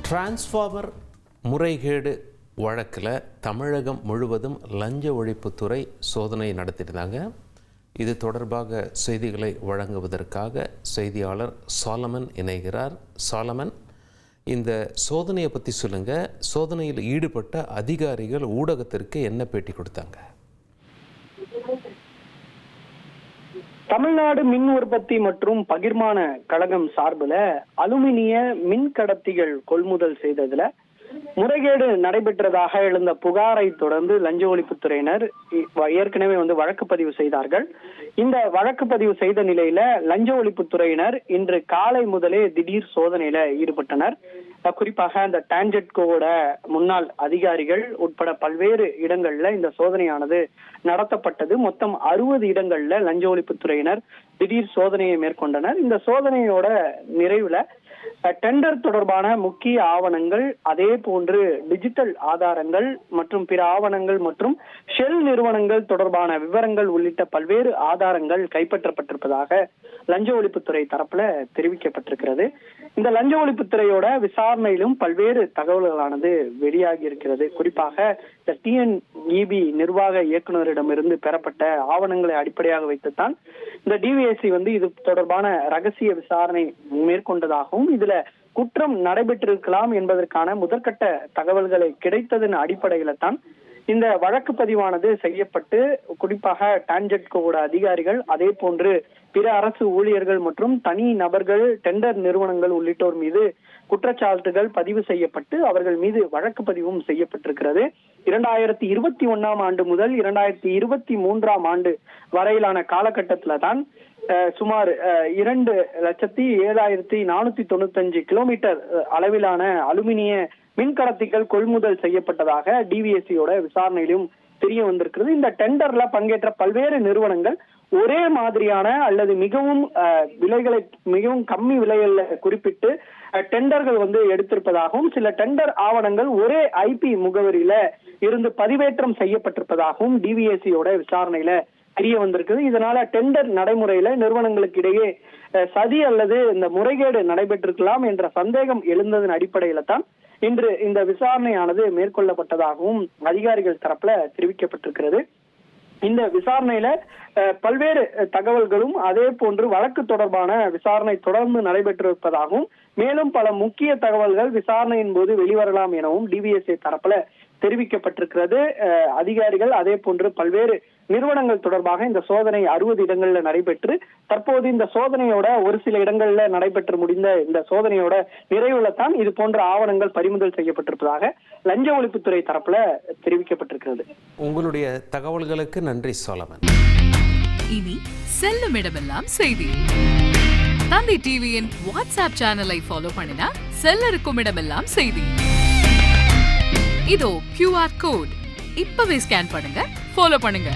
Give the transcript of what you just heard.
Transformer முறைகேடு வழக்கில் தமிழகம் முழுவதும் லஞ்ச ஒழிப்புத்துறை சோதனை நடத்தியிருந்தாங்க. இது தொடர்பாக செய்திகளை வழங்குவதற்காக செய்தியாளர் சாலமன் இணைகிறார். சாலமன், இந்த சோதனையை பற்றி சொல்லுங்கள். சோதனையில் ஈடுபட்ட அதிகாரிகள் ஊடகத்திற்கு என்ன பேட்டி கொடுத்தாங்க? தமிழ்நாடு மின் உற்பத்தி மற்றும் பகிர்மான கழகம் சார்பில் அலுமினிய மின் கடத்திகள் கொள்முதல் செய்ததுல முறைகேடு நடைபெற்றதாக எழுந்த புகாரை தொடர்ந்து லஞ்ச ஒழிப்புத்துறையினர் ஏற்கனவே வழக்கு பதிவு செய்தார்கள். இந்த வழக்கு பதிவு செய்த நிலையில லஞ்ச ஒழிப்புத்துறையினர் இன்று காலை முதலே திடீர் சோதனையில ஈடுபட்டனர். குறிப்பாக அந்த டான்ஜெட்கோட முன்னாள் அதிகாரிகள் உட்பட பல்வேறு இடங்கள்ல இந்த சோதனையானது நடத்தப்பட்டது. மொத்தம் 60 இடங்கள்ல லஞ்ச ஒழிப்புத்துறையினர் திடீர் சோதனையை மேற்கொண்டனர். இந்த சோதனையோட நிறைவுல டெண்டர் தொடர்பான முக்கிய ஆவணங்கள், அதே போன்று டிஜிட்டல் ஆதாரங்கள் மற்றும் பிற ஆவணங்கள் மற்றும் ஷெல் நிறுவனங்கள் தொடர்பான விவரங்கள் உள்ளிட்ட பல்வேறு ஆதாரங்கள் கைப்பற்றப்பட்டிருப்பதாக லஞ்ச ஒழிப்புத்துறை தரப்புல தெரிவிக்கப்பட்டிருக்கிறது. இந்த லஞ்ச ஒழிப்புத்துறையோட விசாரணையிலும் பல்வேறு தகவல்களானது வெளியாகி இருக்கிறது. குறிப்பாக இந்த டிஎன்இபி நிர்வாக இயக்குநரிடமிருந்து பெறப்பட்ட ஆவணங்களை அடிப்படையாக வைத்துத்தான் இந்த டிவிஎஸ்சி இது தொடர்பான ரகசிய விசாரணை மேற்கொண்டதாகவும் இதுல குற்றம் நடைபெற்றிருக்கலாம் என்பதற்கான முதற்கட்ட தகவல்களை கிடைத்ததன் அடிப்படையில தான் இந்த வழக்கு பதிவானது செய்யப்பட்டு, குறிப்பாக டான்ஜெட்கோட அதிகாரிகள், அதே போன்று பிற அரசு ஊழியர்கள் மற்றும் தனி நபர்கள், டெண்டர் நிறுவனங்கள் உள்ளிட்டோர் மீது குற்றச்சாட்டுகள் பதிவு செய்யப்பட்டு அவர்கள் மீது வழக்கு பதிவும் செய்யப்பட்டிருக்கிறது. 2021 ஆண்டு முதல் 2023 ஆண்டு வரையிலான காலகட்டத்துல தான் சுமார் 2,07,495 கிலோமீட்டர் அளவிலான அலுமினிய மின்கடத்திகள் கொள்முதல் செய்யப்பட்டதாக டிவிஎஸ்சியோட விசாரணையிலும் தெரிய வந்திருக்கிறது. இந்த டெண்டர்ல பங்கேற்ற பல்வேறு நிறுவனங்கள் ஒரே மாதிரியான அல்லது மிகவும் கம்மி விலைகள்ல குறிப்பிட்டு டெண்டர்கள் எடுத்திருப்பதாகவும், சில டெண்டர் ஆவணங்கள் ஒரே ஐபி முகவரியில இருந்து பதிவேற்றம் செய்யப்பட்டிருப்பதாகவும் டிவிஎஸ்சியோட விசாரணையில தெரிய வந்திருக்குது. இதனால டெண்டர் நடைமுறையில நிறுவனங்களுக்கு இடையே சதி அல்லது இந்த முறைகேடு நடைபெற்றிருக்கலாம் என்ற சந்தேகம் எழுந்ததன் அடிப்படையில தான் இன்று இந்த விசாரணையானது மேற்கொள்ளப்பட்டதாகவும் அதிகாரிகள் தரப்புல தெரிவிக்கப்பட்டிருக்கிறது. இந்த விசாரணையில பல்வேறு தகவல்களும், அதே போன்று வழக்கு தொடர்பான விசாரணை தொடர்ந்து நடைபெற்றிருப்பதாகவும், மேலும் பல முக்கிய தகவல்கள் விசாரணையின் போது வெளிவரலாம் எனவும் டிவிஎஸ்சி தரப்புல தெரிவிக்கப்பட்டிருக்கிறது. அதிகாரிகள் அதே போன்று பல்வேறு நிறுவனங்கள் தொடர்பாக இந்த சோதனை 60 இடங்கள்ல நடைபெற்று தற்போது இந்த சோதனையோட ஒரு சில இடங்கள்ல நடைபெற்று முடிந்த இந்த சோதனையோட நிறைவுல தான் இது போன்ற ஆவணங்கள் பறிமுதல் செய்யப்பட்டிருப்பதாக லஞ்ச ஒழிப்புத்துறை தரப்புல தெரிவிக்கப்பட்டிருக்கிறது. உங்களுடைய தகவல்களுக்கு நன்றி சாலமன். இனி செல்லும் இடமெல்லாம் செய்தி. தந்தி டிவியின் வாட்ஸ்அப் சேனலை ஃபாலோ பண்ணினா செல்ல இருக்கும் இடமெல்லாம் செய்தி. இதோ QR கோட் இப்பவே ஸ்கேன் பண்ணுங்க, ஃபாலோ பண்ணுங்க.